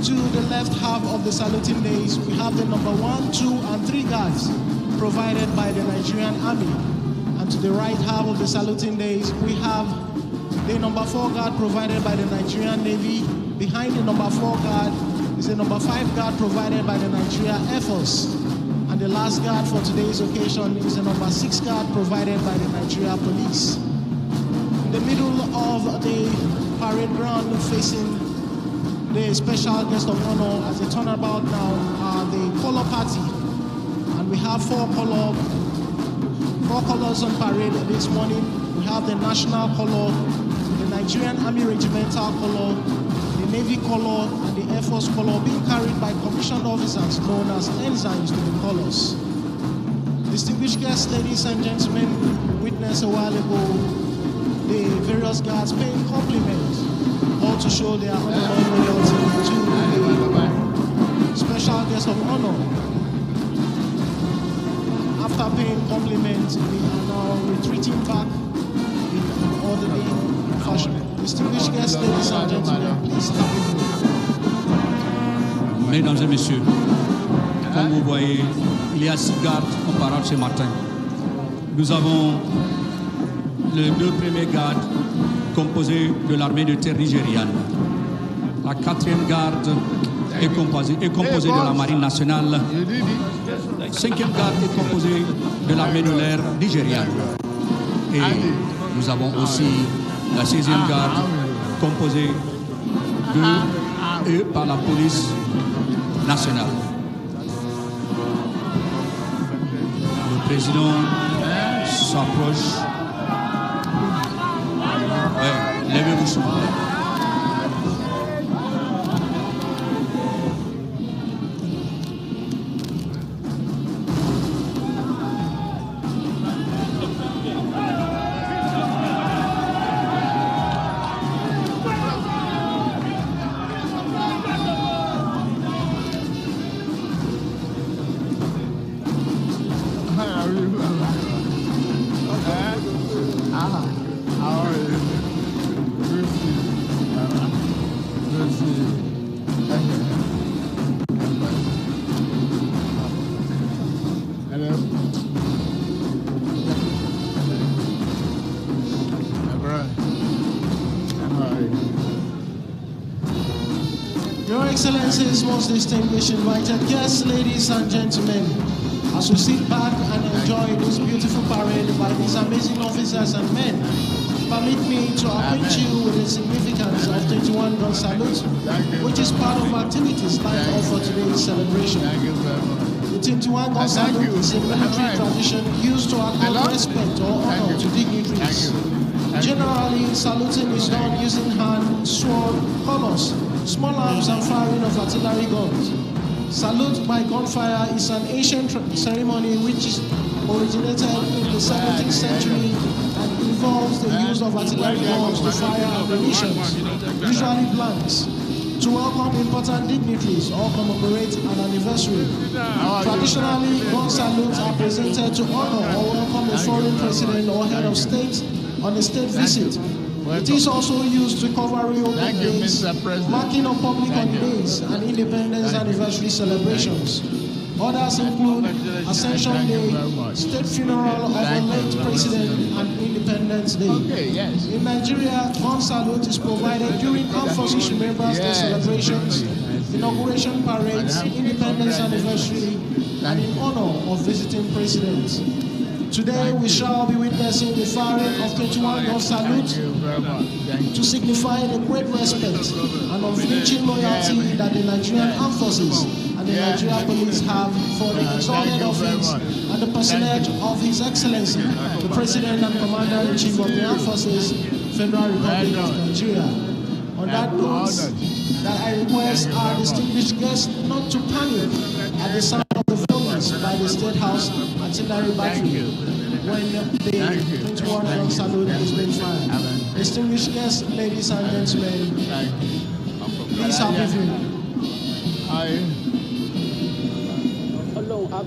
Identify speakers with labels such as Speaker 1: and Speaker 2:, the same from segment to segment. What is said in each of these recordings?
Speaker 1: To the left half of the saluting days, we have the number 1, 2, and 3 guards provided by the Nigerian Army. And to the right half of the saluting days, we have the number 4 guard provided by the Nigerian Navy. Behind the number 4 guard is the number 5 guard provided by the Nigeria Air Force. And the last guard for today's occasion is the number 6 guard provided by the Nigeria Police. In the middle of the parade ground facing the special guest of honor as they turn about now are the color party. And we have four colors on parade this morning. We have the national color, the Nigerian Army regimental color, the Navy color, and the Air Force color being carried by commissioned officers known as ensigns to the colors. Distinguished guests, ladies and gentlemen, witnessed a while ago the various guards paying compliments, all to show their unalloyed loyalty to the special guest of honor. After paying compliments, we are now retreating back in an orderly fashion. Distinguished guests, ladies and gentlemen, please have it.
Speaker 2: Mesdames et messieurs, comme vous voyez, il y a 6 gardes en parade ce matin. Nous avons les 2 premiers gardes composés de l'armée de terre nigériane. La 4e garde est composée de la marine nationale. La 5e garde est composée de l'armée de l'air nigériane. Et nous avons aussi la 6e garde composée par la police nationale. Le président s'approche. Levez-vous souvent.
Speaker 1: Your Excellencies, most distinguished invited guests, ladies and gentlemen, as we sit back and enjoy this beautiful parade by these amazing officers and men, permit me to acquaint you with the significance of 21 gun salute, which is part of activities lined up for today's celebration. The 21 gun salute is a military tradition used to accord respect or honor to dignitaries. Generally, saluting is done using hand, sword, colors, small arms, and firing of artillery guns. Salute by gunfire is an ancient ceremony which originated in the 17th century and involves the use of artillery guns to fire ammunition, usually blanks, to welcome important dignitaries or commemorate an anniversary. Traditionally, gun salutes are presented to honor or welcome a foreign president or head of state on a state visit. It is also used to cover reopen days, marking of public holidays and independence anniversary celebrations. Others include Ascension Day, state funeral of a late president, and Independence Day. In Nigeria, gun salute is provided during Armed Forces Remembrance Day celebrations, inauguration parades, independence anniversary, and in honor of visiting presidents. Today we shall be witnessing the firing of 21 gun salute to signify the great respect and unflinching loyalty that the Nigerian Armed Forces and the Nigeria Police have for the exalted office and the personage of His Excellency, the President and Commander-in-Chief of the Armed Forces, Federal Republic of Nigeria. On that note, that I request our distinguished guests not to panic at the sound of the volleys by the State House artillery battery when the 21 gun salute is being fired. Distinguished guests, ladies and gentlemen, please have a view.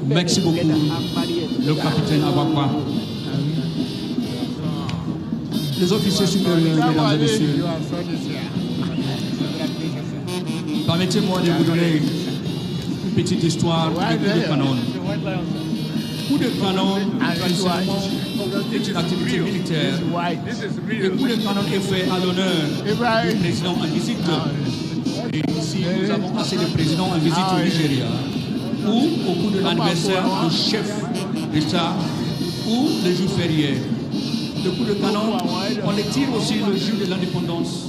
Speaker 2: Merci beaucoup, le capitaine Akishiriki. Les officiers supérieurs, mesdames et messieurs, Permettez-moi de vous donner une petite histoire du coup de canon. Coup de canon, traditionnellement, est une activité militaire. Le coup de canon est fait à l'honneur du président en visite. Et ici, nous avons assez de présidents en visite au Nigeria, ou au coup de l'anniversaire du chef d'État, ou le jour férié. Le coup de canon, on les tire aussi le jour de l'indépendance.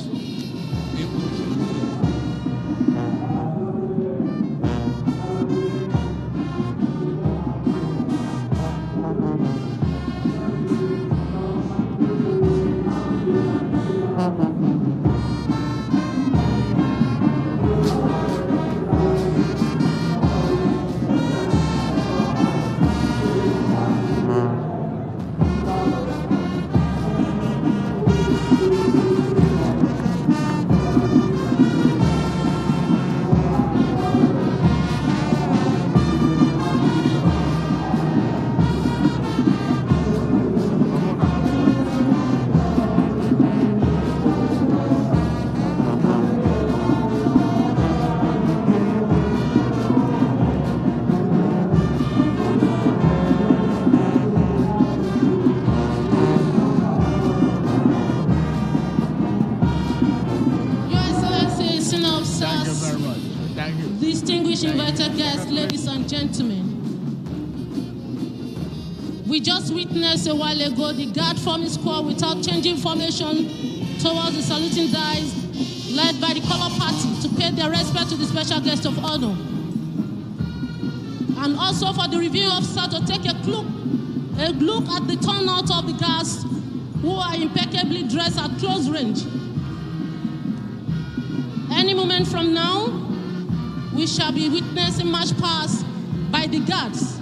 Speaker 3: We just witnessed a while ago the guard forming squad without changing formation towards the saluting dice led by the color party to pay their respect to the special guest of honor. And also for the review officer to take a look at the turnout of the guards who are impeccably dressed at close range. Any moment from now, we shall be witnessing march past by the guards.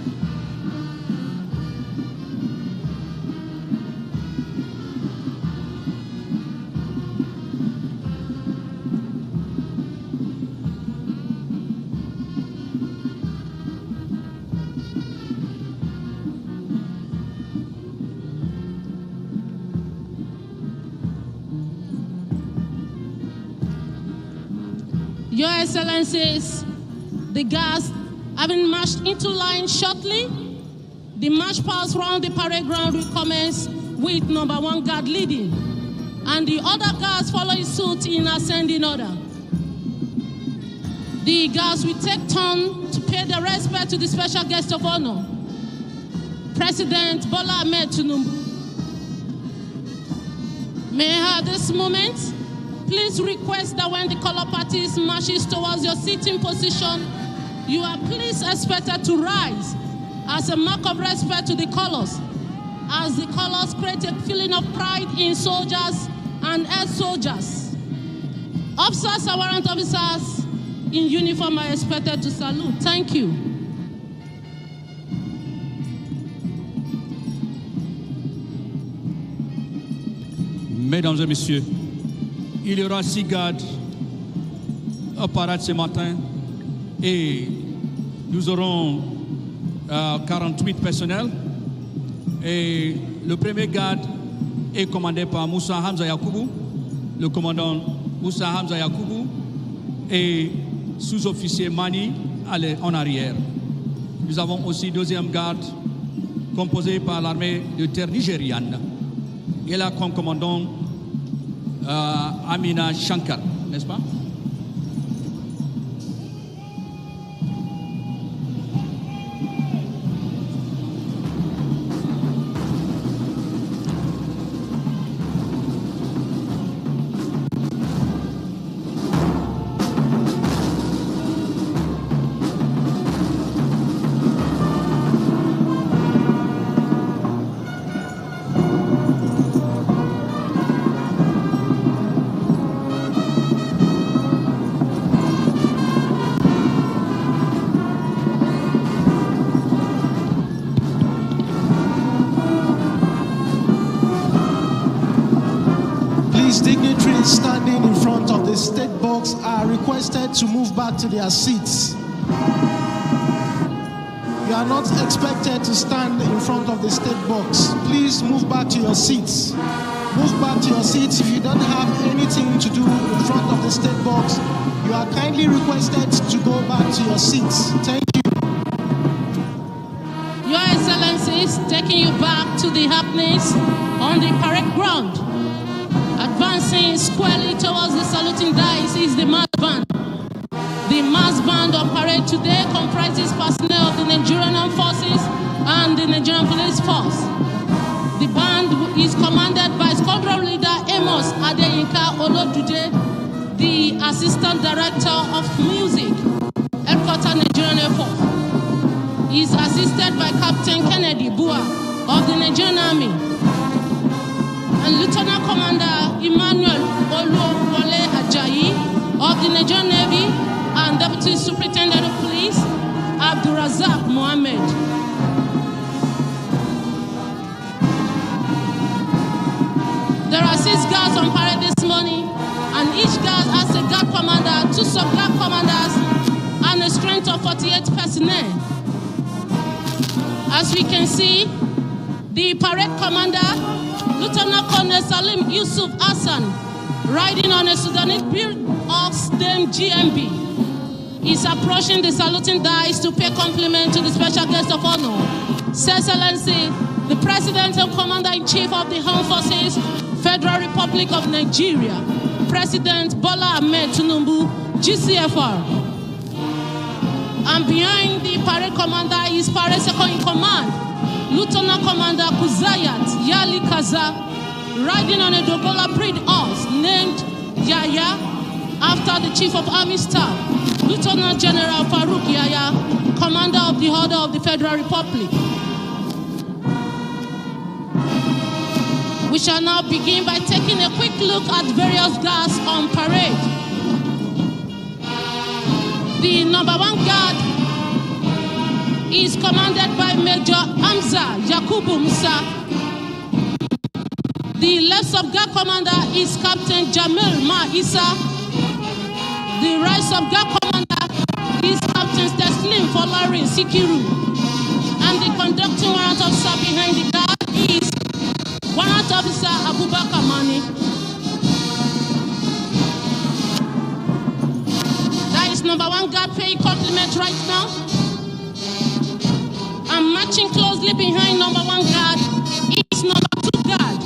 Speaker 3: Your Excellencies, the guards having marched into line shortly, the march past round the parade ground will commence with number 1 guard leading, and the other guards following suit in ascending order. The guards will take turn to pay their respect to the special guest of honor, President Bola Tinubu. May I at this moment please request that when the color parties marches towards your sitting position, you are please expected to rise as a mark of respect to the colors, as the colors create a feeling of pride in soldiers and ex-soldiers. Officers and warrant officers in uniform are expected to salute. Thank you.
Speaker 2: Mesdames et messieurs, il y aura 6 gardes en parade ce matin et nous aurons 48 personnels. Et le premier garde est commandé par Moussa Hamza Yakoubou, le commandant Moussa Hamza Yakoubou et sous-officier Mani en arrière. Nous avons aussi deuxième garde composé par l'armée de terre nigériane. Et là comme commandant Amina Shankar, n'est-ce pas?
Speaker 1: Dignitaries standing in front of the state box are requested to move back to their seats. You are not expected to stand in front of the state box. Please move back to your seats. Move back to your seats. If you don't have anything to do in front of the state box, You are kindly requested to go back to your seats. Thank you.
Speaker 3: Your Excellencies, taking you back to the happenings on the parade ground. Advancing squarely towards the saluting dice is the mass band. The mass band on parade today comprises personnel of the Nigerian Armed Forces and the Nigerian Police Force. The band is commanded by Squadron Leader Amos Adeyinka Olodude, the Assistant Director of Music, Headquarters Nigerian Air Force. He is assisted by Captain Kennedy Bua of the Nigerian Army and Lieutenant Commander Emmanuel Oluwole Ajayi of the Nigerian Navy and Deputy Superintendent of Police Abdulrazak Mohammed. There are 6 guards on parade this morning, and each guard has a guard commander, 2 sub-guard commanders, and a strength of 48 personnel. As we can see, the parade commander, Lieutenant Colonel Salim Yusuf Hassan, riding on a Sudanese build ox named GMB, is approaching the saluting dice to pay compliment to the special guest of honor, His Excellency, the President and Commander-in-Chief of the Armed Forces, Federal Republic of Nigeria, President Bola Tinubu, GCFR. And behind the parade commander is parade second in command, Lieutenant Commander Kuzayat Yali Kaza, riding on a Dogola breed horse named Yaya, after the Chief of Army Staff, Lieutenant General Farouk Yaya, Commander of the Order of the Federal Republic. We shall now begin by taking a quick look at various guards on parade. The number 1 guard is commanded by Major Hamza Yakubu Musa. The left sub-guard commander is Captain Jamil Ma Issa. The right sub-guard commander is Captain Teslim Folarin Sikiru. And the conducting warrant officer behind the guard is Warrant Officer Abubakar Mani. That is number 1 guard paying compliment right now. And marching closely behind number 1 guard is number 2 guard,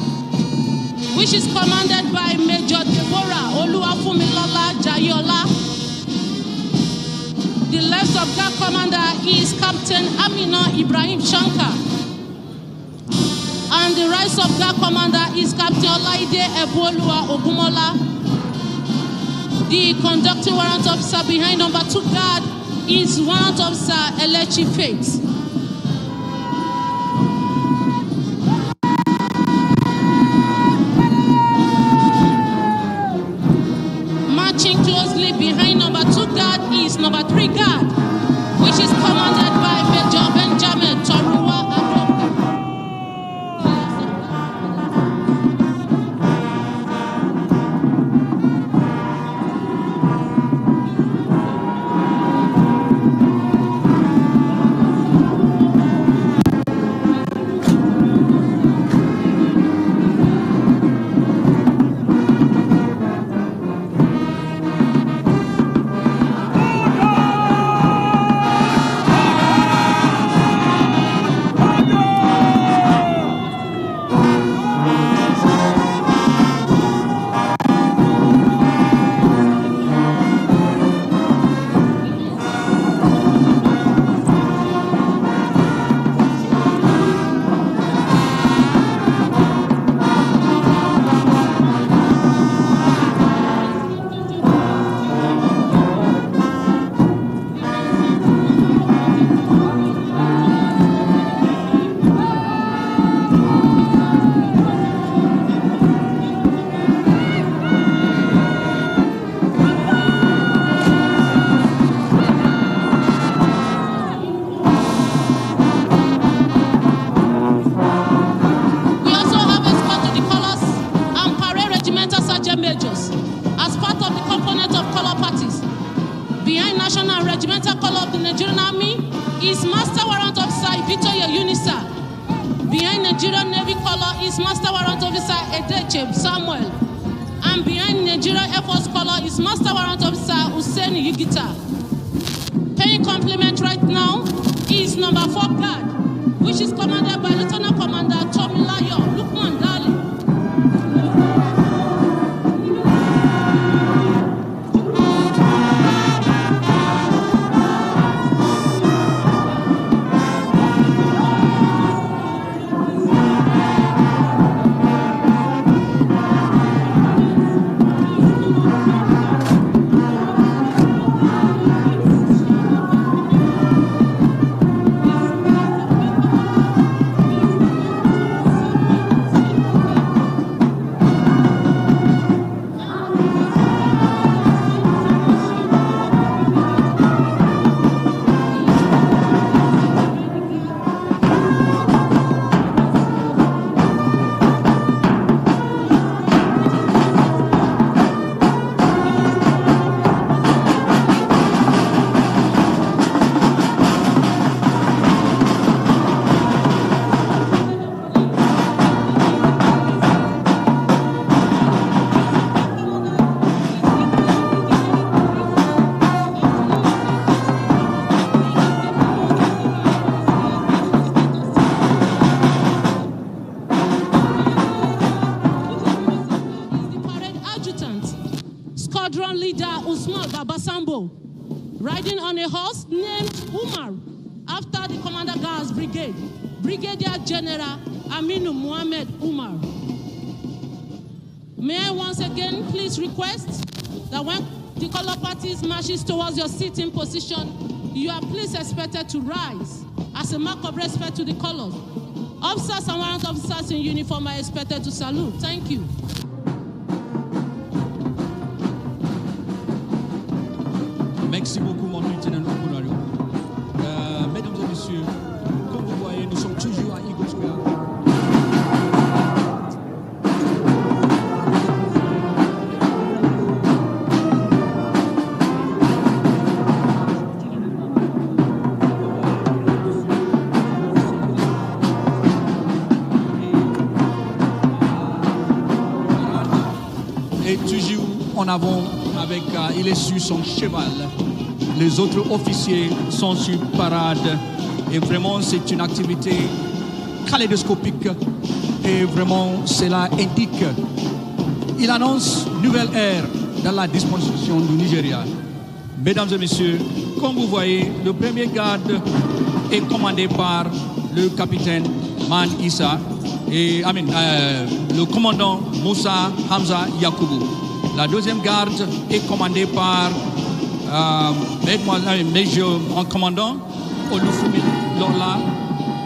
Speaker 3: which is commanded by Major Deborah Oluwafumilola Jayola. The left sub-guard commander is Captain Amina Ibrahim Shankar. And the right sub-guard commander is Captain Olaide Ebuolua Ogumola. The conducting warrant officer behind number 2 guard is Warrant Officer Elechi Faith. Marching closely behind number 2 guard is number 3 guard, which is commanded by Major Benjamin Toruwa. Regimental Color of the Nigerian Army is Master Warrant Officer Ibitoye Unisa. Behind Nigerian Navy Color is Master Warrant Officer Edeche Samuel. And and behind Nigeria Air Force color is Master Warrant Officer Hussein Yigita. Paying compliment right now is number 4 guard, which is commanded by Lieutenant Commander Tomilayo Lukman Dali. Riding on a horse named Umar, after the Commander Guards Brigade, Brigadier General Aminu Muhammad Umar. May I once again please request that when the color parties marches towards your seating position, you are please expected to rise as a mark of respect to the colors. Officers and warrant officers in uniform are expected to salute. Thank you.
Speaker 2: Merci beaucoup, mon lieutenant. Mesdames et messieurs, comme vous voyez, nous sommes toujours à Eagle Square. Et toujours en avant, avec, il est sur son cheval. Les autres officiers sont sur parade et vraiment c'est une activité kaléidoscopique et vraiment cela indique, il annonce nouvelle ère dans la disposition du Nigeria. Mesdames et messieurs, comme vous voyez, le premier garde est commandé par le capitaine Man Issa et le commandant Moussa Hamza Yakoubou. La deuxième garde est commandée par Major en commandant Olufumi Lola.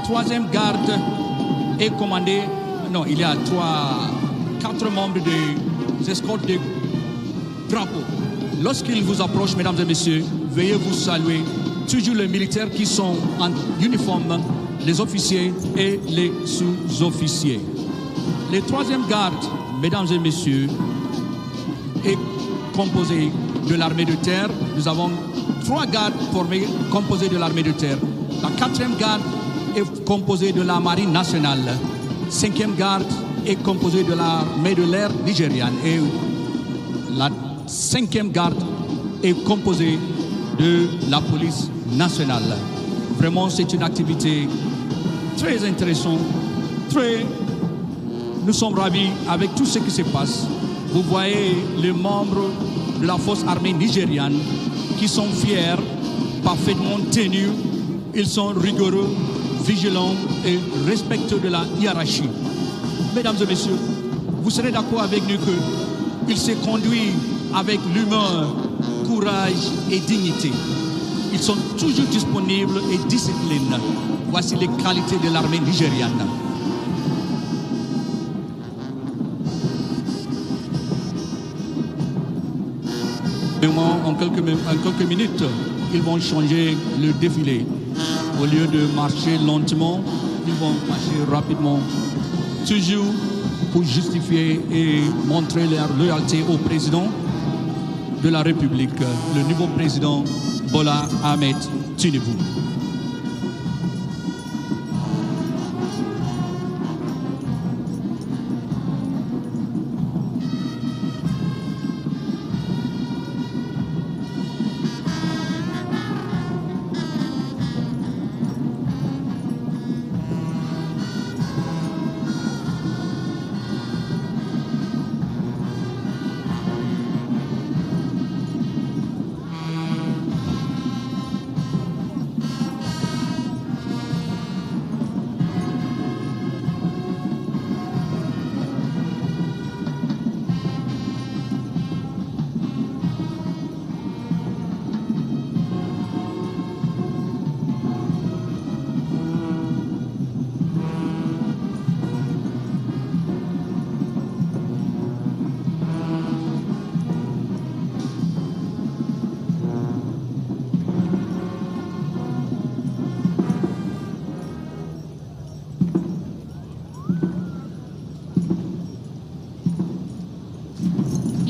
Speaker 2: Troisième garde est commandée. Non, il y a 4 membres des escortes de drapeau. Lorsqu'ils vous approchent, mesdames et messieurs, veuillez vous saluer. Toujours les militaires qui sont en uniforme, les officiers et les sous-officiers. Les troisième garde, mesdames et messieurs, est composé de l'armée de terre. Nous avons 3 gardes composés de l'armée de terre. La 4e garde est composée de la marine nationale. 5e garde est composée de l'armée de l'air nigériane. Et la 5e garde est composée de la police nationale. Vraiment, c'est une activité très intéressante. Nous sommes ravis avec tout ce qui se passe. Vous voyez les membres de la force armée nigériane qui sont fiers, parfaitement tenus. Ils sont rigoureux, vigilants et respectueux de la hiérarchie. Mesdames et messieurs, vous serez d'accord avec nous qu'ils se conduisent avec l'humeur, courage et dignité. Ils sont toujours disponibles et disciplinés. Voici les qualités de l'armée nigériane. En quelques minutes, ils vont changer le défilé. Au lieu de marcher lentement, ils vont marcher rapidement. Toujours pour justifier et montrer leur loyauté au président de la République, le nouveau président Bola Tinubu.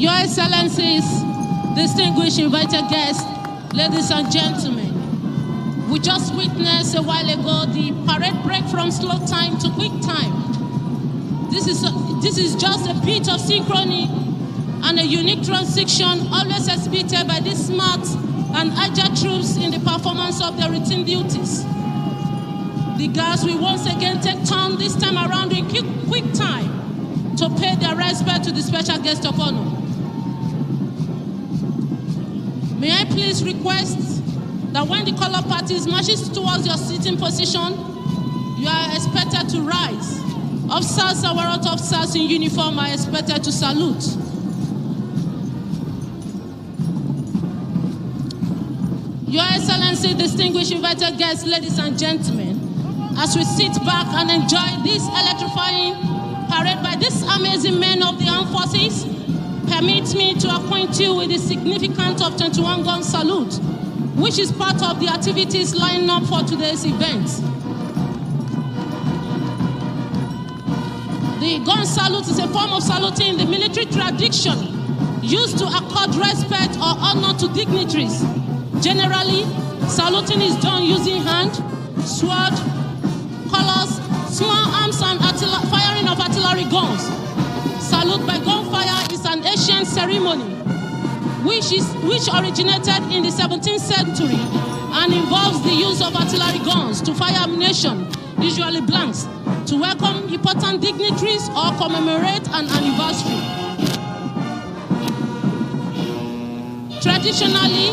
Speaker 3: Your Excellencies, distinguished invited guests, ladies and gentlemen, we just witnessed a while ago the parade break from slow time to quick time. This is just a bit of synchrony and a unique transition always exhibited by these smart and agile troops in the performance of their routine duties. The guards will once again take turn this time around in quick time to pay their respect to the special guest of honor. May I please request that when the color parties marches towards your sitting position, you are expected to rise. Officers and warrant officers in uniform are expected to salute. Your Excellency, distinguished invited guests, ladies and gentlemen, as we sit back and enjoy this electrifying parade by these amazing men of the armed forces, permit me to acquaint you with the significance of 21-gun salute, which is part of the activities lined up for today's event. The gun salute is a form of saluting in the military tradition used to accord respect or honor to dignitaries. Generally, saluting is done using hand, sword, colors, small arms, and firing of artillery guns. Salute by gunfire is an ancient ceremony which originated in the 17th century and involves the use of artillery guns to fire ammunition, usually blanks, to welcome important dignitaries or commemorate an anniversary. Traditionally,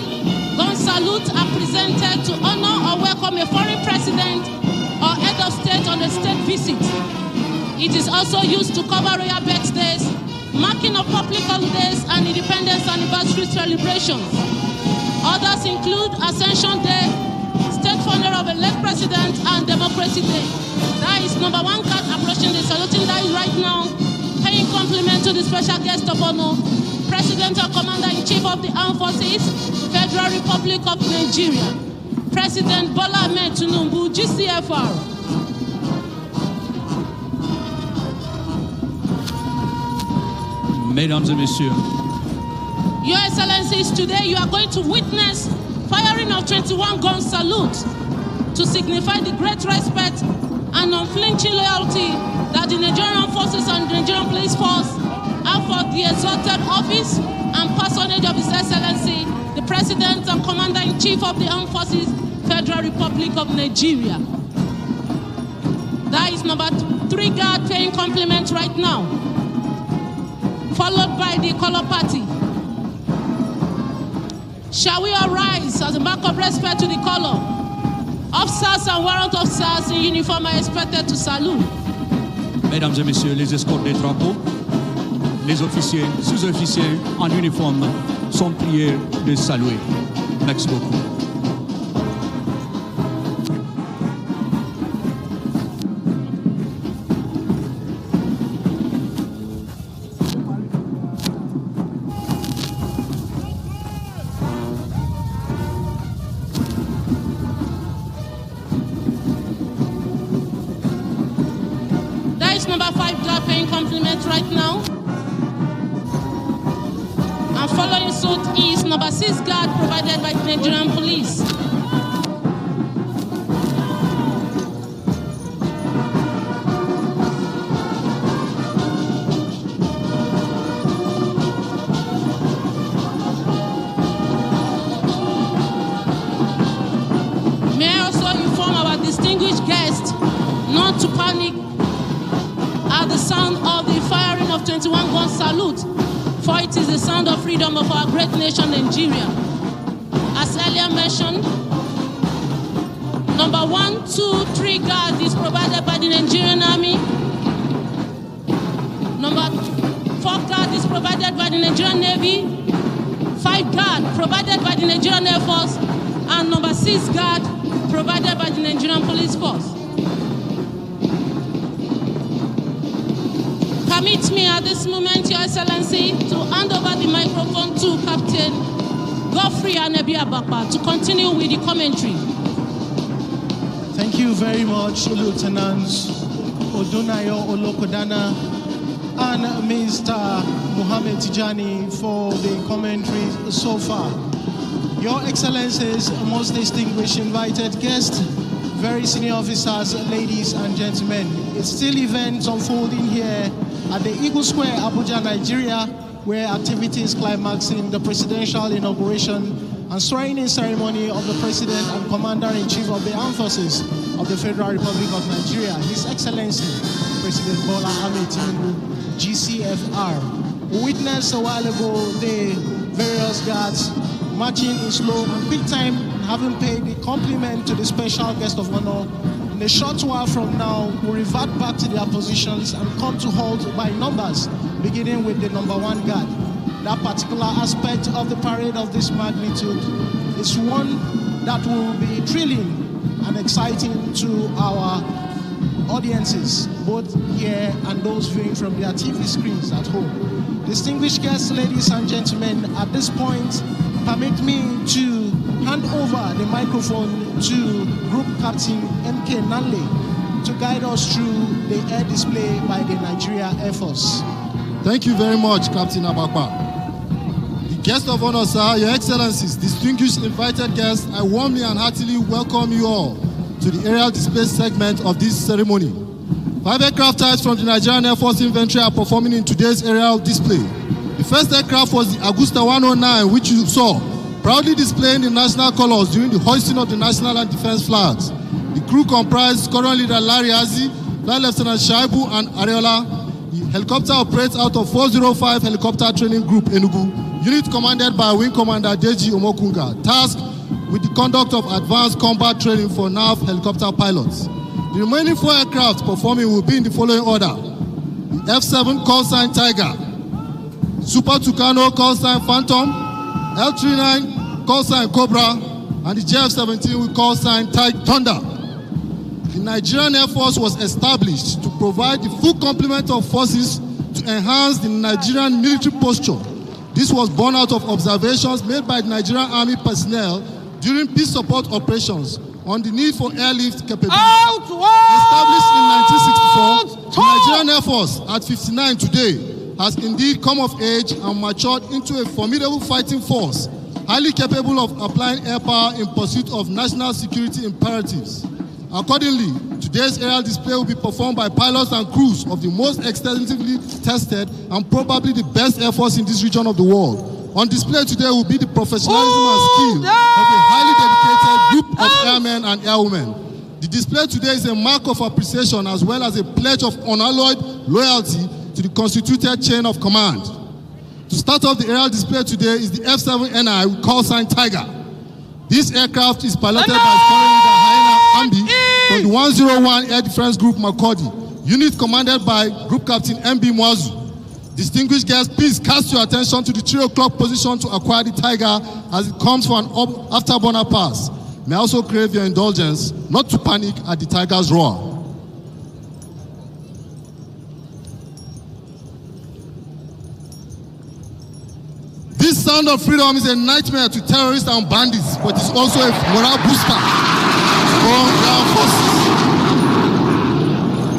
Speaker 3: gun salutes are presented to honor or welcome a foreign president or head of state on a state visit. It is also used to cover royal birthdays, marking of public holidays, and independence anniversary celebrations. Others include Ascension Day, State Funeral of a late president, and Democracy Day. That is number one card approaching the saluting that is right now, paying compliment to the special guest of honor, President and Commander-in-Chief of the Armed Forces, Federal Republic of Nigeria, President Bola Tinubu, GCFR.
Speaker 2: Mesdames et Messieurs,
Speaker 3: Your Excellencies, today you are going to witness firing of 21-gun salute to signify the great respect and unflinching loyalty that the Nigerian Forces and the Nigerian Police Force have for the exalted office and patronage of His Excellency, the President and Commander-in-Chief of the Armed Forces, Federal Republic of Nigeria. That is number 3 guard paying compliment right now, followed by the color party. Shall we all rise as a mark of respect to the color? Officers and warrant officers in uniform are expected to salute.
Speaker 2: Mesdames et Messieurs, les escortes des drapeaux, les officiers, sous-officiers en uniforme sont priés de saluer. Merci beaucoup.
Speaker 3: Number 5 guard paying compliment right now. And following suit is number 6 guard provided by the Nigerian Police. May I also inform our distinguished guests not to panic at the sound of the firing of 21-gun salute, for it is the sound of freedom of our great nation, Nigeria. As earlier mentioned, number 1, 2, 3 guard is provided by the Nigerian Army. Number 4 guard is provided by the Nigerian Navy. 5 guard provided by the Nigerian Air Force. And number 6 guard provided by the Nigerian Police Force. Permit me at this moment, Your Excellency, to hand over the microphone to Captain Godfrey Anebiabapa to continue with the commentary.
Speaker 1: Thank you very much, Lieutenant Odunayo Olokodana, and Mr. Mohammed Tijani for the commentary so far. Your Excellencies, most distinguished invited guests, very senior officers, ladies and gentlemen, it's still events unfolding here at the Eagle Square Abuja, Nigeria, where activities climaxing the presidential inauguration and swearing-in ceremony of the President and Commander-in-Chief of the Armed Forces of the Federal Republic of Nigeria, His Excellency, President Bola Tinubu, GCFR. We witnessed a while ago the various guards marching in slow and quick time, having paid the compliment to the special guest of honor. In a short while from now, we'll revert back to their positions and come to halt by numbers, beginning with the number 1 guard. That particular aspect of the parade of this magnitude is one that will be thrilling and exciting to our audiences, both here and those viewing from their TV screens at home. Distinguished guests, ladies and gentlemen, at this point, permit me to hand over the microphone to Group Captain MK Nanle to guide us through the air display by the Nigeria Air Force.
Speaker 4: Thank you very much, Captain Abakpa. Guests of honor, sir, your excellencies, distinguished invited guests, I warmly and heartily welcome you all to the aerial display segment of this ceremony. 5 aircraft types from the Nigerian Air Force inventory are performing in today's aerial display. The first aircraft was the Augusta 109, which you saw, proudly displaying the national colors during the hoisting of the national and defense flags. The crew comprised Squadron Leader Larry Azi, Flight Lieutenant Shaibu and Ariola. The helicopter operates out of 405 Helicopter Training Group, Enugu. Unit commanded by Wing Commander Deji Omokunga, tasked with the conduct of advanced combat training for NAV helicopter pilots. The remaining 4 aircraft performing will be in the following order: the F-7 call sign Tiger, Super Tucano call sign Phantom, L-39 call sign Cobra, and the JF-17 with call sign Thunder. The Nigerian Air Force was established to provide the full complement of forces to enhance the Nigerian military posture. This was born out of observations made by the Nigerian Army personnel during peace support operations on the need for airlift capability. Established in 1964, the Nigerian Air Force, at 59 today, has indeed come of age and matured into a formidable fighting force, highly capable of applying air power in pursuit of national security imperatives. Accordingly, today's aerial display will be performed by pilots and crews of the most extensively tested and probably the best air force in this region of the world. On display today will be the professionalism and skill of a highly dedicated group of airmen and airwomen. The display today is a mark of appreciation as well as a pledge of unalloyed loyalty to the constituted chain of command. To start off the aerial display today is the F-7NI with call sign Tiger. This aircraft is piloted by Squadron Leader Haina Ambi from the 101 Air Defense Group Makodi, unit commanded by Group Captain MB Mwazu. Distinguished guests, please cast your attention to the 3 o'clock position to acquire the Tiger as it comes for an afterburner pass. May I also crave your indulgence not to panic at the Tiger's roar. This sound of freedom is a nightmare to terrorists and bandits, but it's also a morale booster for ground forces.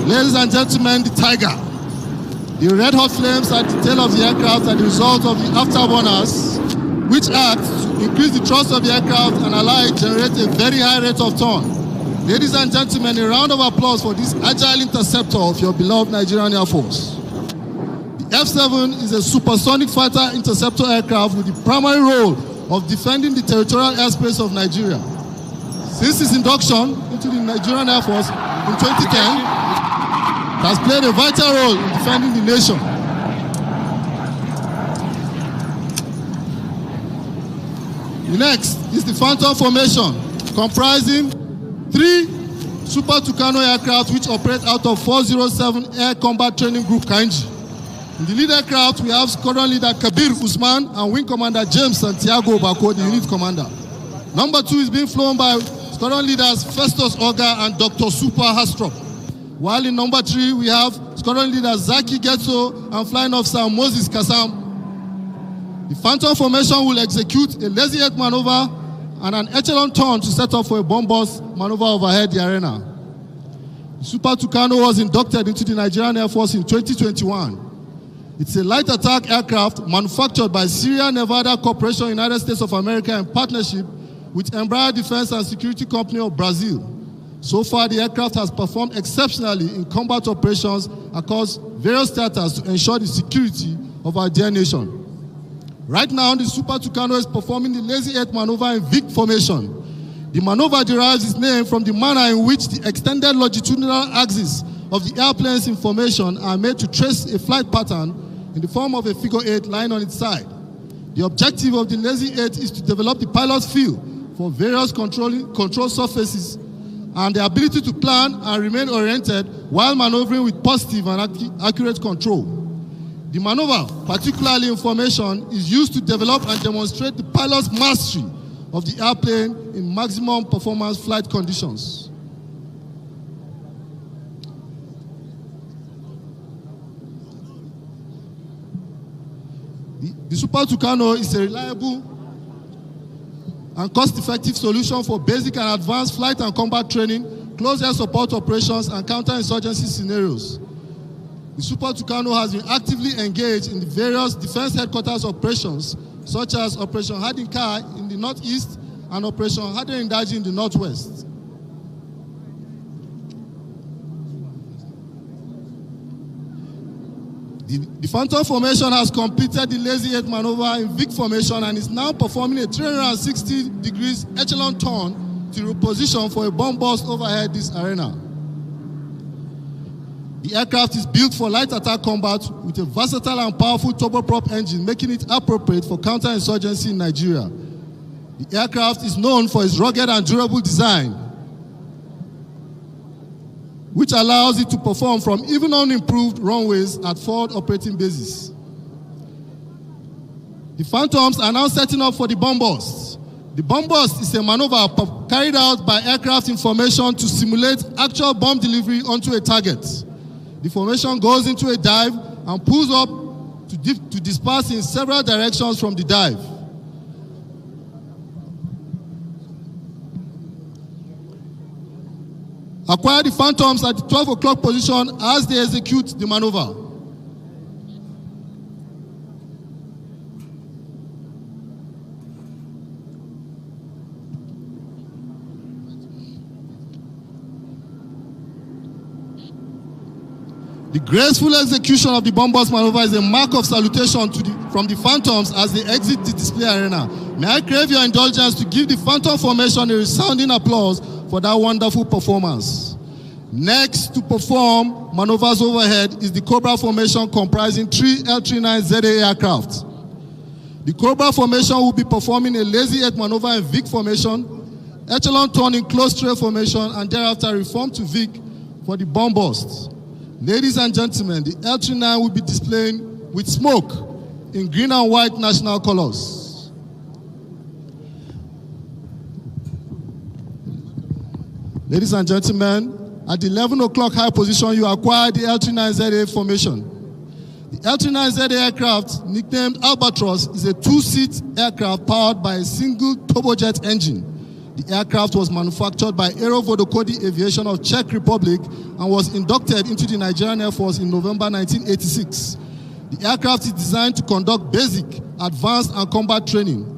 Speaker 4: Ladies and gentlemen, the Tiger. The red-hot flames at the tail of the aircraft are the result of the afterburners, which act to increase the thrust of the aircraft and allow it to generate a very high rate of turn. Ladies and gentlemen, a round of applause for this agile interceptor of your beloved Nigerian Air Force. The F-7 is a supersonic fighter interceptor aircraft with the primary role of defending the territorial airspace of Nigeria. Since its induction into the Nigerian Air Force in 2010, it has played a vital role in defending the nation. The next is the Phantom formation, comprising 3 Super Tucano aircraft which operate out of 407 Air Combat Training Group Kainji. In the lead aircraft, we have Squadron Leader Kabir Usman and Wing Commander James Santiago Bako, the unit commander. Number 2 is being flown by Squadron Leaders Festus Oga and Dr. Super Hastrop. While in number 3, we have Squadron Leader Zaki Getso and Flying Officer Moses Kassam. The Phantom formation will execute a lazy 8 maneuver and an echelon turn to set up for a bomb burst maneuver overhead the arena. The Super Tucano was inducted into the Nigerian Air Force in 2021. It's a light attack aircraft manufactured by Sierra Nevada Corporation, United States of America, in partnership with Embraer Defense and Security Company of Brazil. So far, the aircraft has performed exceptionally in combat operations across various theaters to ensure the security of our dear nation. Right now, the Super Tucano is performing the Lazy 8 maneuver in Vic formation. The maneuver derives its name from the manner in which the extended longitudinal axis of the airplane's information are made to trace a flight pattern in the form of a figure 8 lying on its side. The objective of the Lazy 8 is to develop the pilot's feel for various control surfaces and the ability to plan and remain oriented while maneuvering with positive and accurate control. The maneuver, particularly in formation, is used to develop and demonstrate the pilot's mastery of the airplane in maximum performance flight conditions. The Super Tucano is a reliable and cost-effective solution for basic and advanced flight and combat training, close air support operations, and counterinsurgency scenarios. The Super Tucano has been actively engaged in the various defense headquarters operations, such as Operation Hadinkai in the northeast and Operation Haderindaji in the northwest. The Phantom formation has completed the Lazy 8 maneuver in Vic formation and is now performing a 360 degrees echelon turn to reposition for a bomb burst overhead this arena. The aircraft is built for light attack combat with a versatile and powerful turboprop engine, making it appropriate for counterinsurgency in Nigeria. The aircraft is known for its rugged and durable design, which allows it to perform from even unimproved runways at forward operating bases. The Phantoms are now setting up for the bomb burst. The bomb burst is a maneuver carried out by aircraft in formation to simulate actual bomb delivery onto a target. The formation goes into a dive and pulls up to disperse in several directions from the dive. Acquire the Phantoms at the 12 o'clock position as they execute the maneuver. The graceful execution of the bomb burst maneuver is a mark of salutation from the Phantoms as they exit the display arena. May I crave your indulgence to give the Phantom formation a resounding applause for that wonderful performance. Next to perform maneuvers overhead is the Cobra formation comprising 3 L-39ZA aircraft. The Cobra formation will be performing a Lazy 8 maneuver in Vic formation, echelon turn in close trail formation, and thereafter reform to Vic for the bomb burst. Ladies and gentlemen, the L-39 will be displaying with smoke in green and white national colors. Ladies and gentlemen, at the 11 o'clock high position, you acquire the L-39ZA formation. The L-39ZA aircraft, nicknamed Albatross, is a 2-seat aircraft powered by a single turbojet engine. The aircraft was manufactured by Aero Vodokody Aviation of Czech Republic and was inducted into the Nigerian Air Force in November 1986. The aircraft is designed to conduct basic, advanced, and combat training.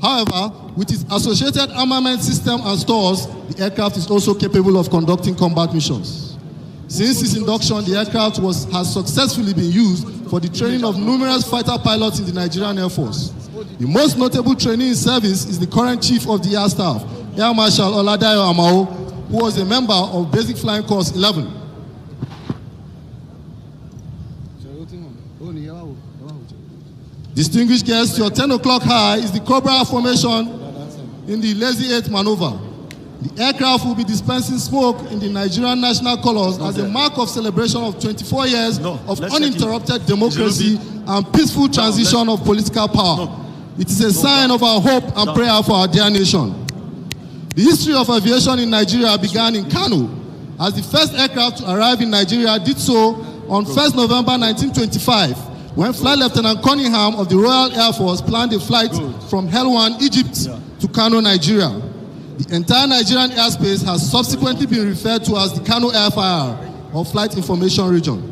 Speaker 4: However, with its associated armament system and stores, the aircraft is also capable of conducting combat missions. Since its induction, the aircraft has successfully been used for the training of numerous fighter pilots in the Nigerian Air Force. The most notable trainee in service is the current Chief of the Air Staff, Air Marshal Oladayo Amao, who was a member of Basic Flying Course 11. Distinguished guests, your 10 o'clock high is the Cobra formation in the Lazy 8 maneuver. The aircraft will be dispensing smoke in the Nigerian national colors as a mark of celebration of 24 years of uninterrupted democracy and peaceful transition of political power. It is a sign of our hope and prayer for our dear nation. The history of aviation in Nigeria began in Kano, as the first aircraft to arrive in Nigeria did so on 1st November 1925, when Flight Lieutenant Cunningham of the Royal Air Force planned a flight from Helwan, Egypt to Kano, Nigeria. The entire Nigerian airspace has subsequently been referred to as the Kano Airfire or Flight Information Region.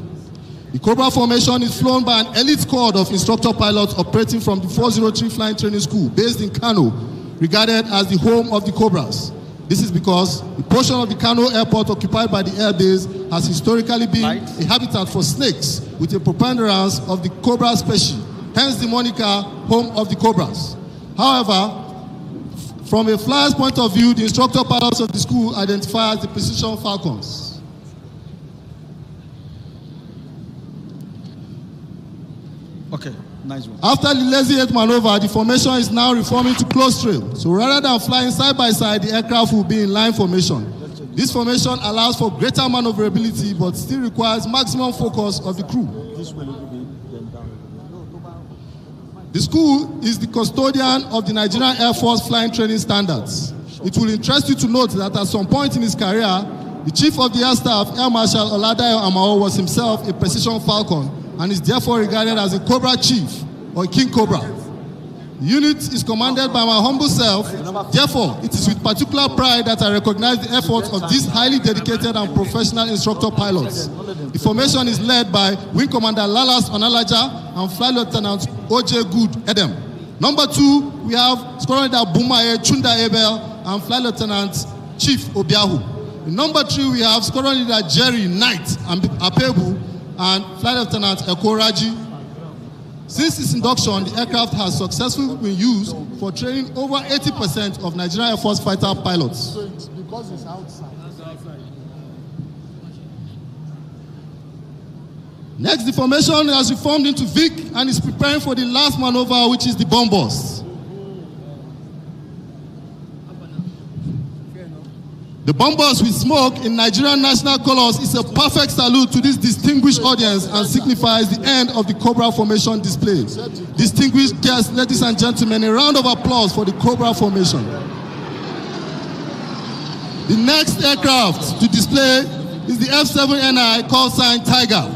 Speaker 4: The Cobra formation is flown by an elite squad of instructor pilots operating from the 403 Flying Training School based in Kano, regarded as the home of the Cobras. This is because the portion of the Kano airport occupied by the air base has historically been a habitat for snakes with a preponderance of the Cobra species, hence the moniker home of the Cobras. However, from a flyer's point of view, the instructor pilots of the school identify as the Precision Falcons.
Speaker 5: Okay, nice one.
Speaker 4: After the lazy 8 maneuver, the formation is now reforming to close trail. So rather than flying side by side, the aircraft will be in line formation. This formation allows for greater maneuverability but still requires maximum focus of the crew. The school is the custodian of the Nigerian Air Force flying training standards. It will interest you to note that at some point in his career, the Chief of the Air Staff, Air Marshal Oladayo Amao, was himself a Precision Falcon and is therefore regarded as a Cobra Chief or King Cobra. The unit is commanded by my humble self. Therefore, it is with particular pride that I recognize the efforts of these highly dedicated and professional instructor pilots. The formation is led by Wing Commander Lalas Onalaja and Flight Lieutenant O.J. Good Edem. Number 2, we have Squadron Leader Bumaye Chunda Ebel and Flight Lieutenant Chief Obiahu. In number 3, we have Squadron Leader Jerry Knight Apebu and Flight Lieutenant Ekoraji. Since its induction, the aircraft has successfully been used for training over 80% of Nigerian Air Force fighter pilots.
Speaker 6: So it's because it's outside.
Speaker 4: Next, the formation has reformed into Vic and is preparing for the last maneuver, which is the bomb bust. The bomb bust with smoke in Nigerian national colors is a perfect salute to this distinguished audience and signifies the end of the Cobra formation display. Distinguished guests, ladies and gentlemen, a round of applause for the Cobra formation. The next aircraft to display is the F-7NI call sign Tiger.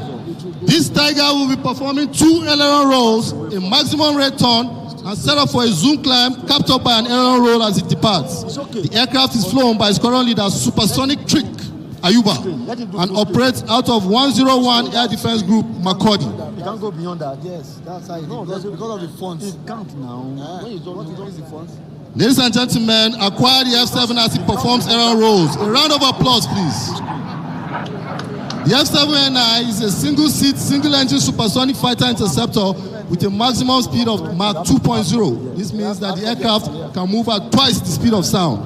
Speaker 4: This Tiger will be performing 2 aileron rolls, a maximum rate turn, and set up for a zoom climb capped up by an aileron roll as it departs. The aircraft is flown by Squadron Leader Supersonic Trick Ayuba and operates out of 101 Air Defense Group Makurdi.
Speaker 6: You can't go beyond that. Yes, that's how it because of the funds. It can't now. When you don't use the funds.
Speaker 4: Ladies and gentlemen, acquire the F-7 as it performs aileron rolls. A round of applause, please. The F-7NI is a single-seat, single-engine supersonic fighter interceptor with a maximum speed of Mach 2.0. This means that the aircraft can move at twice the speed of sound.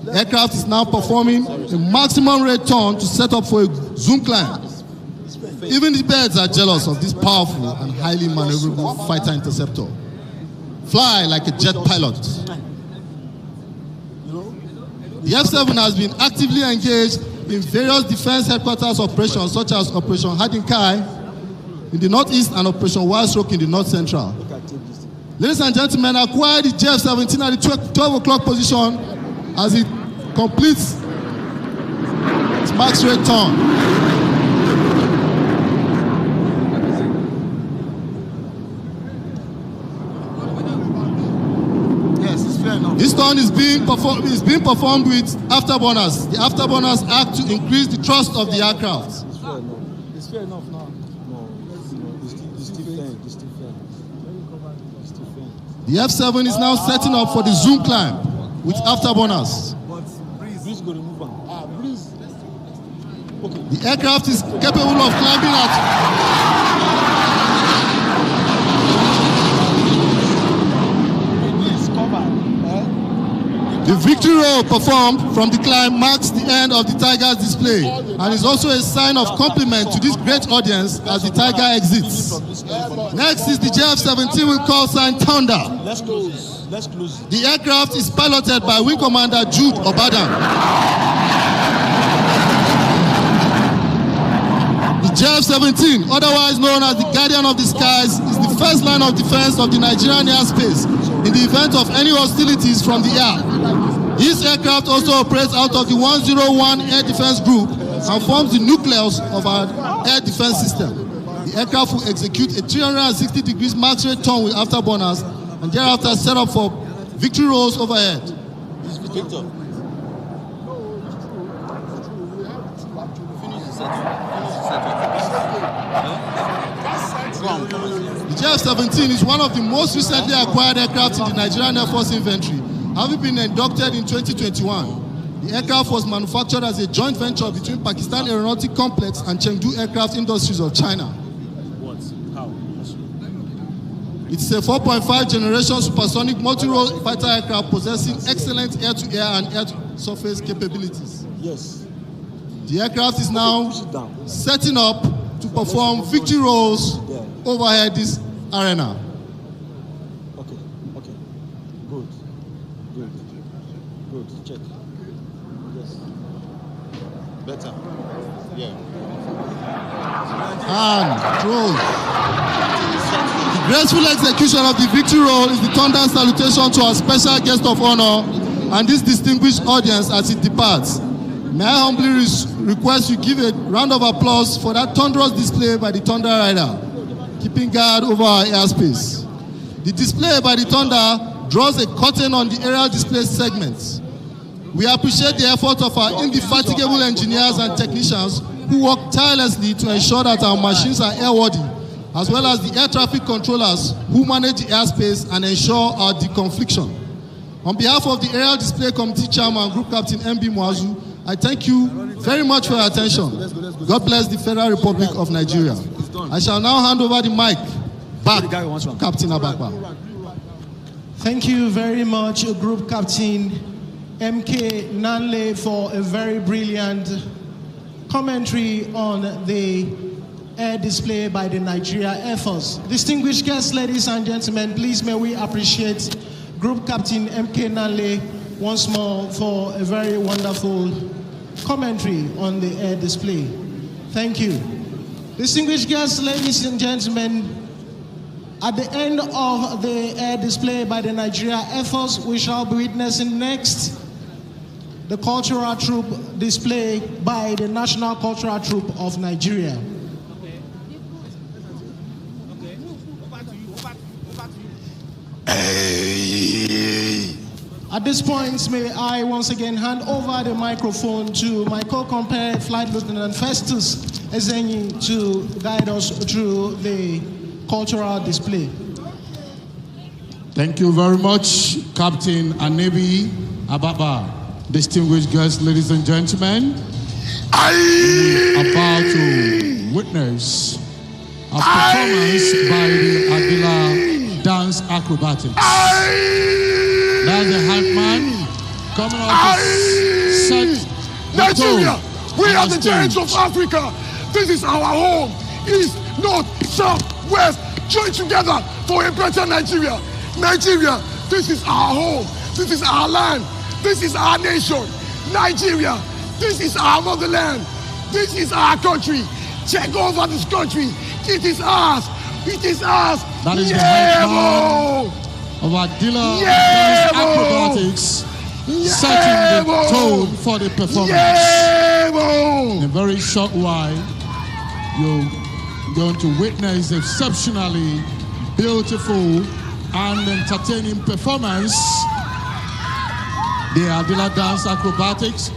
Speaker 4: The aircraft is now performing a maximum rate turn to set up for a zoom climb. Even the birds are jealous of this powerful and highly maneuverable fighter interceptor. Fly like a jet pilot. The F-7 has been actively engaged in various defense headquarters operations such as Operation Hadinkai in the northeast and Operation Wild Stroke in the north central. Ladies and gentlemen, acquire the JF-17 at the 12 o'clock position as it completes its max rate turn. This turn is being performed with afterburners. The afterburners act to increase the thrust of the aircraft.
Speaker 6: It's fair enough now.
Speaker 4: The F-7 is now setting up for the zoom climb with afterburners.
Speaker 6: Breeze go remove am. Breeze.
Speaker 4: The aircraft is capable of climbing at the victory roll performed from the climb marks the end of the Tiger's display and is also a sign of compliment to this great audience as the Tiger exits. Next is the JF-17 with call sign Thunder.
Speaker 6: Let's close.
Speaker 4: The aircraft is piloted by Wing Commander Jude Obadan. The JF-17, otherwise known as the Guardian of the Skies, is the first line of defense of the Nigerian airspace in the event of any hostilities from the air. This aircraft also operates out of the 101 Air Defense Group and forms the nucleus of our air defense system. The aircraft will execute a 360 degrees max rate turn with afterburners and thereafter set up for victory rolls overhead. The JF-17 is one of the most recently acquired aircraft in the Nigerian Air Force inventory, having been inducted in 2021. The aircraft was manufactured as a joint venture between Pakistan Aeronautic Complex and Chengdu Aircraft Industries of China. It's a 4.5 generation supersonic multi-role fighter aircraft possessing excellent air-to-air and air-to-surface capabilities.
Speaker 6: Yes.
Speaker 4: The aircraft is now setting up to perform victory roles overhead this arena.
Speaker 6: Okay. Good. Check. Yes.
Speaker 7: Better. Yeah.
Speaker 4: And roll. The graceful execution of the victory roll is the thunder salutation to our special guest of honor and this distinguished audience as it departs. May I humbly request you give a round of applause for that thunderous display by the Thunder Rider, keeping guard over our airspace. The display by the Thunder draws a curtain on the aerial display segments. We appreciate the effort of our indefatigable engineers and technicians who work tirelessly to ensure that our machines are airworthy, as well as the air traffic controllers who manage the airspace and ensure our deconfliction. On behalf of the Aerial Display Committee Chairman, Group Captain MB Mwazu, I thank you very much for your attention. God bless the Federal Republic of Nigeria. I shall now hand over the mic back to Captain Abakpa.
Speaker 1: Thank you very much, Group Captain MK Nanle, for a very brilliant commentary on the air display by the Nigeria Air Force. Distinguished guests, ladies and gentlemen, please may we appreciate Group Captain MK Nanle once more for a very wonderful commentary on the air display. Thank you. Distinguished guests, ladies and gentlemen, at the end of the air display by the Nigeria Air Force, we shall be witnessing next the cultural troop display by the National Cultural Troop of Nigeria. At this point, may I once again hand over the microphone to my co-compare, Flight Lieutenant Festus Ezenyi, to guide us through the cultural display.
Speaker 8: Thank you very much, Captain Anebi Ababa. Distinguished guests, ladies and gentlemen, we are about to witness a performance by the Adila Dance Acrobatics. That's the hype man coming out to set
Speaker 9: Nigeria, we are the giants of Africa. This is our home. East, North, South, West, join together for a better Nigeria. Nigeria, this is our home. This is our land. This is our nation. Nigeria, this is our motherland. This is our country. Take over this country. It is ours. It is ours.
Speaker 8: That is the hype man of Adila Dance Acrobatics, setting the tone for the performance. In a very short while, you're going to witness exceptionally beautiful and entertaining performance. The Adila Dance Acrobatics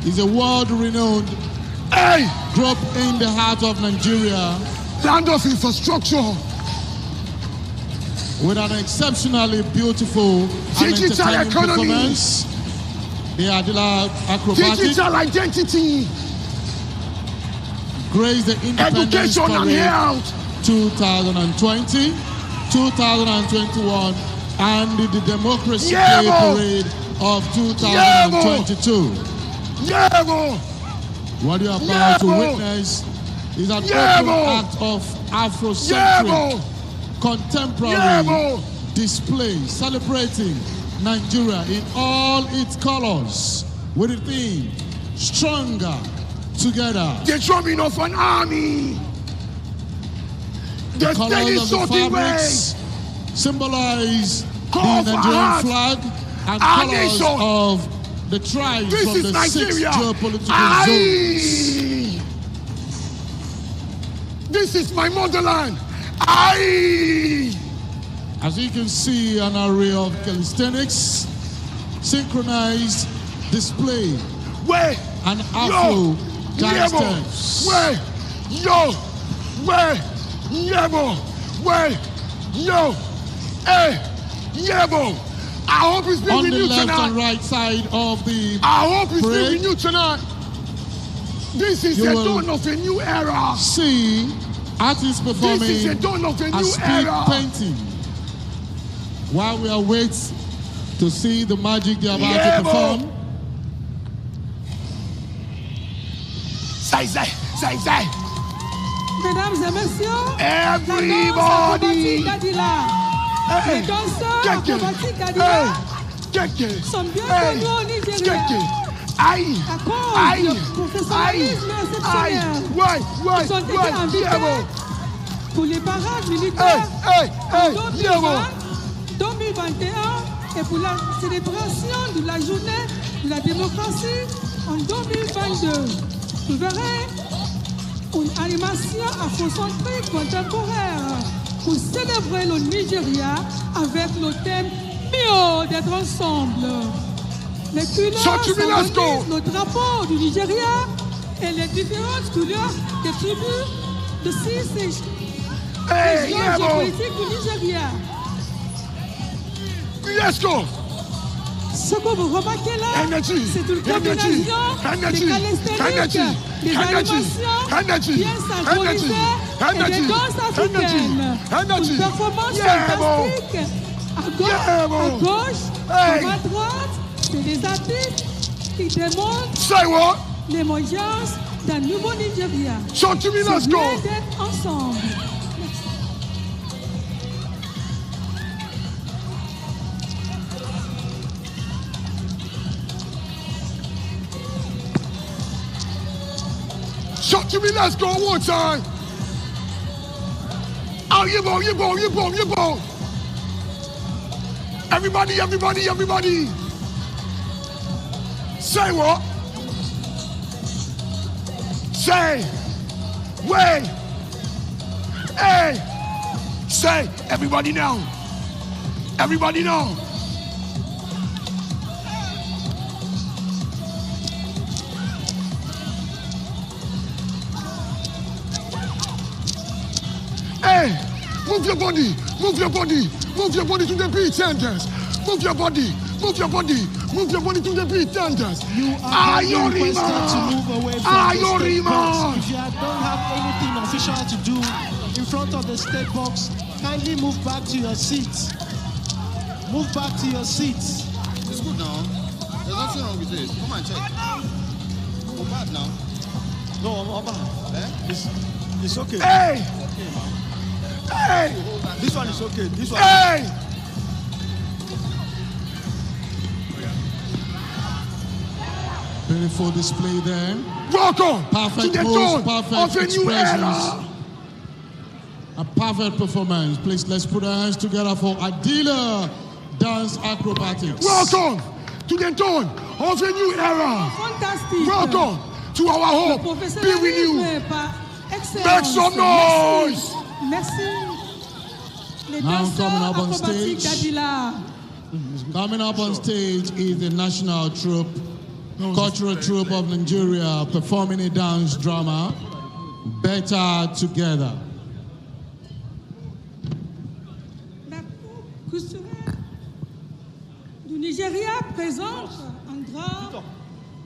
Speaker 8: is a world-renowned group in the heart of Nigeria.
Speaker 9: Land of infrastructure.
Speaker 8: With an exceptionally beautiful and entertaining performance, the Adila Acrobatics
Speaker 9: digital identity,
Speaker 8: graced the Independence Parade 2020, 2021, and the Democracy Day Parade of 2022. What you are about to witness is an open act of Afrocentric contemporary display celebrating Nigeria in all its colors with the theme Stronger Together.
Speaker 9: The drumming of an army.
Speaker 8: The colors of the fabrics symbolize the Nigerian flag and colors of the tribes from the
Speaker 9: Nigeria.
Speaker 8: 6 geopolitical zones.
Speaker 9: This is my motherland.
Speaker 8: As you can see, an array of calisthenics, synchronized display, and Afro dance steps.
Speaker 9: Yebo. Wait. Yo. Hey. Yebo. I hope it's been
Speaker 8: On the
Speaker 9: renewed
Speaker 8: left
Speaker 9: tonight.
Speaker 8: and right side of the
Speaker 9: I hope it's
Speaker 8: parade,
Speaker 9: been renewed tonight. This is
Speaker 8: you
Speaker 9: the
Speaker 8: will
Speaker 9: dawn of a new era.
Speaker 8: see artists performing
Speaker 9: This is the dawn of a
Speaker 8: a
Speaker 9: new
Speaker 8: speed
Speaker 9: era.
Speaker 8: painting. While we await to see the magic they're about
Speaker 9: Yeah,
Speaker 8: to perform,
Speaker 9: Say.
Speaker 10: Mesdames et messieurs,
Speaker 9: Everybody.
Speaker 10: les danseurs acrobatiques d'Adila sont bien connus au Nigeria
Speaker 9: Aïe.
Speaker 10: à cause du professionnalisme exceptionnel. Ils ont été invités pour les parades militaires en 2021 et pour la célébration de la journée de la démocratie en 2022. Vous verrez une animation afrocentrique contemporaine pour célébrer le Nigeria avec le thème Mhe d'être ensemble. Les couleurs symbolisent le drapeau du Nigeria et les différentes couleurs des tribus de 6 régions géopolitiques du Nigeria.
Speaker 9: Let's go.
Speaker 10: Ce que vous remarquez là, c'est une combinaison des calisthéniques, des animations bien synchronisées et des danses africaines. Une performance fantastique. À gauche, à droite, c'est des artistes qui démontrent l'émergence d'un nouveau Nigeria.
Speaker 9: C'est bien
Speaker 10: d'être ensemble.
Speaker 9: Shout to me, let's go one time. Oh, you ball. Everybody. Say what? Say. Wait. Hey. Say. Everybody now. Hey, move your body to the beat, tenders. Move your body to the beat, tenders.
Speaker 1: You are requested to move away from the state box. If you don't have anything official to do in front of the state box, kindly move back to your seats.
Speaker 7: It's good now. There's nothing wrong with it. Come and check. Come back now.
Speaker 6: No, I'm back. It's okay.
Speaker 9: Hey!
Speaker 6: This one is okay. This one.
Speaker 9: Hey!
Speaker 8: beautiful display there.
Speaker 9: Welcome
Speaker 8: perfect
Speaker 9: to the
Speaker 8: moves,
Speaker 9: dawn
Speaker 8: perfect
Speaker 9: of a new
Speaker 8: expressions.
Speaker 9: era.
Speaker 8: A perfect performance. Please, let's put our hands together for Adila Dance Acrobatics.
Speaker 9: Welcome to the dawn of a new era.
Speaker 10: Fantastic.
Speaker 9: Welcome to our home. Be renewed. Make some noise.
Speaker 10: Merci.
Speaker 8: Now coming up on stage. Coming up on stage is the national troupe, cultural troupe of Nigeria, performing a dance drama, Better Together.
Speaker 10: La troupe culturelle du Nigeria présente un drame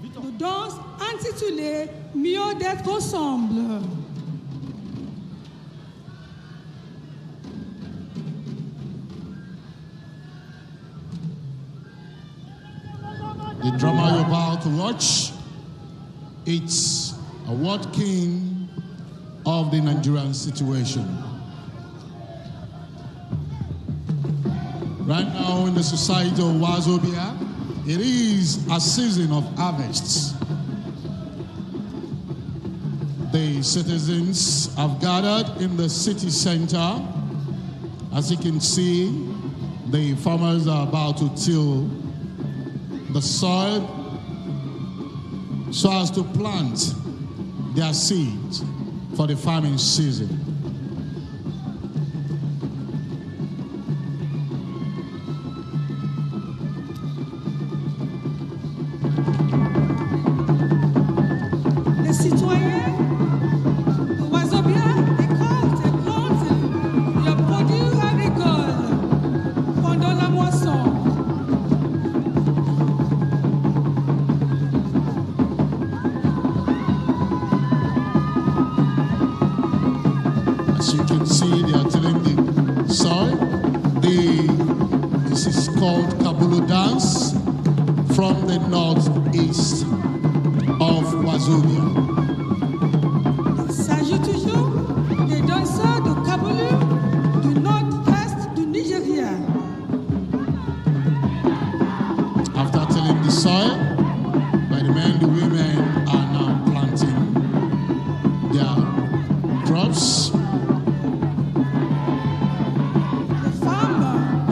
Speaker 10: de danse intitulé Mieux d'être ensemble.
Speaker 8: The drama you're about to watch, it's a word king of the Nigerian situation. Right now in the society of Wazobia, it is a season of harvests. The citizens have gathered in the city center. As you can see, the farmers are about to till the soil so as to plant their seeds for the farming season.
Speaker 10: Les citoyens de Wazobia récoltent et plantent
Speaker 8: from the northeast of Wazobia.
Speaker 10: Il s'agit toujours des danseurs de Kaboulou du nord-est du Nigeria.
Speaker 8: After tilling the soil, by the men, the women are now planting their crops.
Speaker 10: Les femmes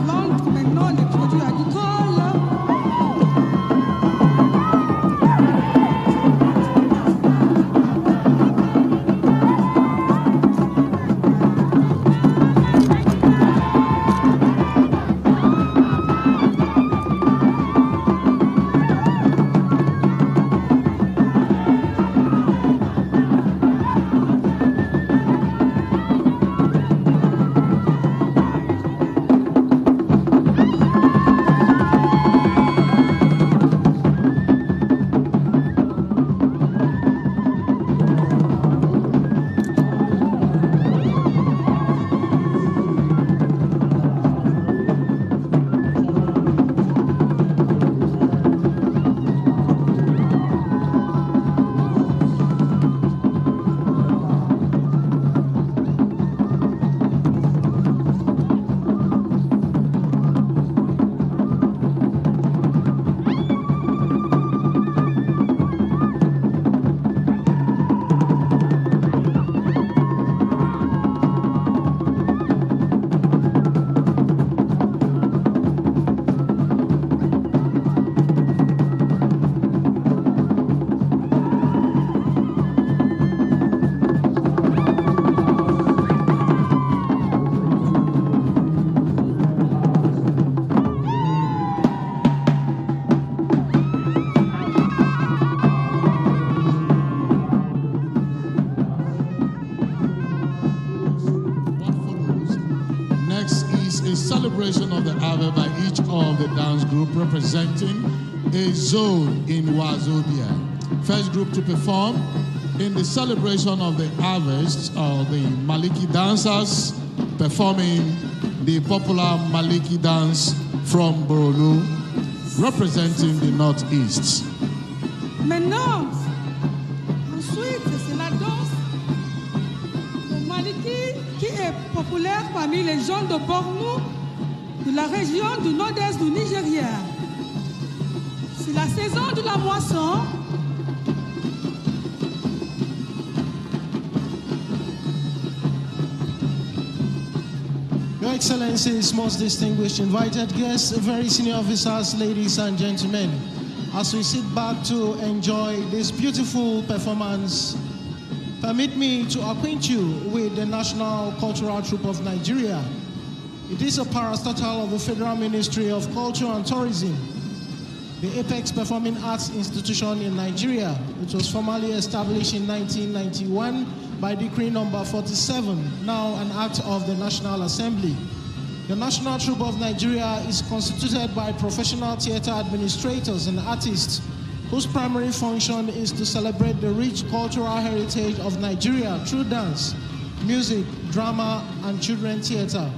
Speaker 10: plantent maintenant les produits agricoles.
Speaker 8: Celebration of the Ave by each of the dance group representing a zone in Wazobia. First group to perform in the celebration of the harvest are the Maliki dancers performing the popular Maliki dance from Borno representing the northeast.
Speaker 10: Maintenant, ensuite, c'est la danse de Maliki qui est populaire parmi les gens de Borno, de la région du nord-est du Nigeria. C'est la saison de la moisson.
Speaker 1: Your Excellencies, most distinguished invited guests, very senior officers, ladies and gentlemen, as we sit back to enjoy this beautiful performance, permit me to acquaint you with the National Cultural Troupe of Nigeria. It is a parastatal of the Federal Ministry of Culture and Tourism, the apex performing arts institution in Nigeria. It was formally established in 1991 by Decree number 47, now an act of the National Assembly. The National Troupe of Nigeria is constituted by professional theater administrators and artists whose primary function is to celebrate the rich cultural heritage of Nigeria through dance, music, drama, and children's theater.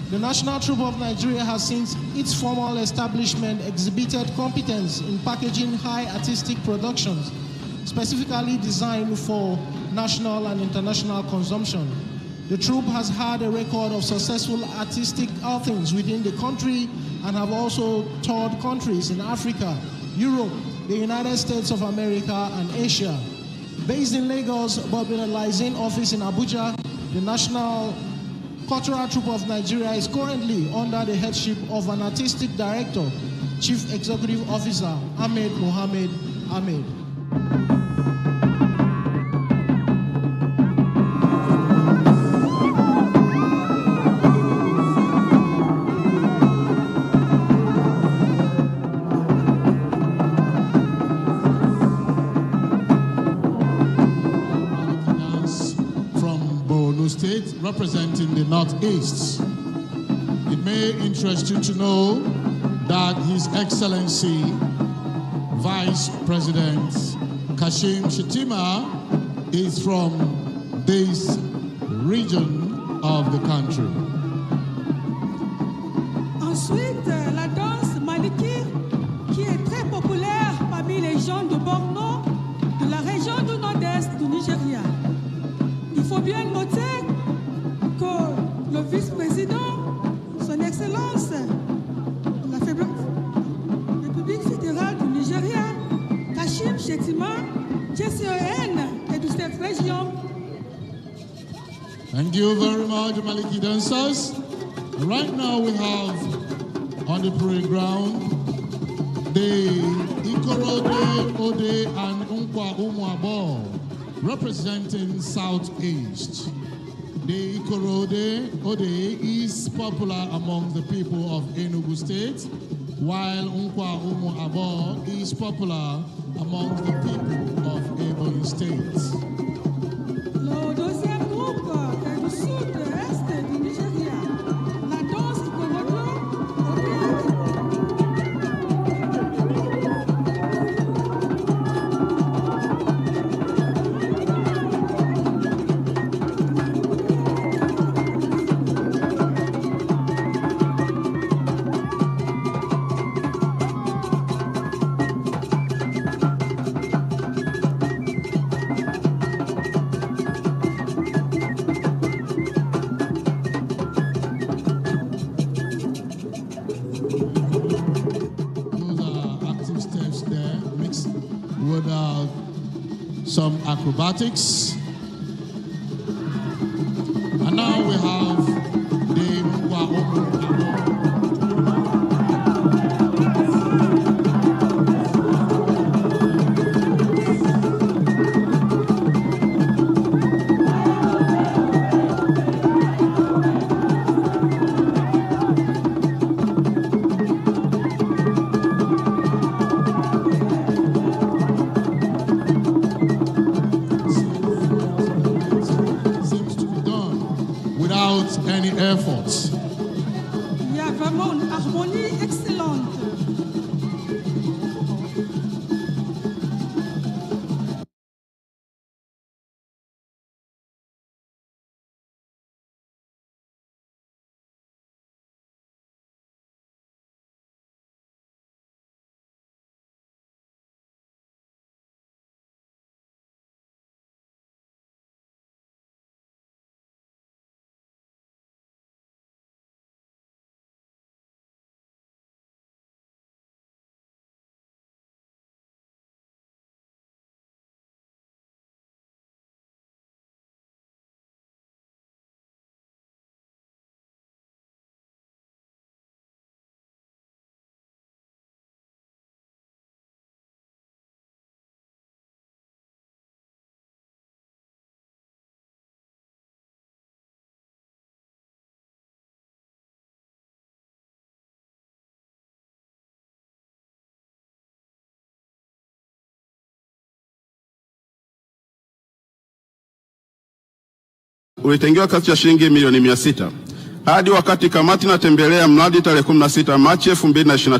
Speaker 1: The National Troupe of Nigeria has since its formal establishment exhibited competence in packaging high artistic productions, specifically designed for national and international consumption. The troupe has had a record of successful artistic outings within the country and have also toured countries in Africa, Europe, the United States of America, and Asia. Based in Lagos, but with a licensing office in Abuja, the National Cultural Troupe of Nigeria is currently under the headship of an artistic director, Chief Executive Officer Ahmed Mohamed Ahmed.
Speaker 8: State representing the Northeast. It may interest you to know that His Excellency Vice President Kashim Shettima is from this region of the country.
Speaker 10: Ensuite, la danse Maliki, qui est très populaire Chettima, JCEN et de cette région.
Speaker 8: Thank you very much, Maliki dancers. Right now we have on the parade ground the Ikorode, Ode, and Unkwa Umuabo representing Southeast. The Ikorode, Ode is popular among the people of Enugu State, while Unkwa Umuabo is popular among the people of Ebonyi State.
Speaker 10: Le deuxième groupe est du sud-est du Nigeria. La danse Ikorodo,
Speaker 8: some acrobatics. And now we have the any effort.
Speaker 10: Il y a vraiment une harmonie excellente.
Speaker 11: ulitengewa kiasi cha shilingi milioni 600 hadi wakati kamati inatembelea mradi tarehe 16 Machi 2025.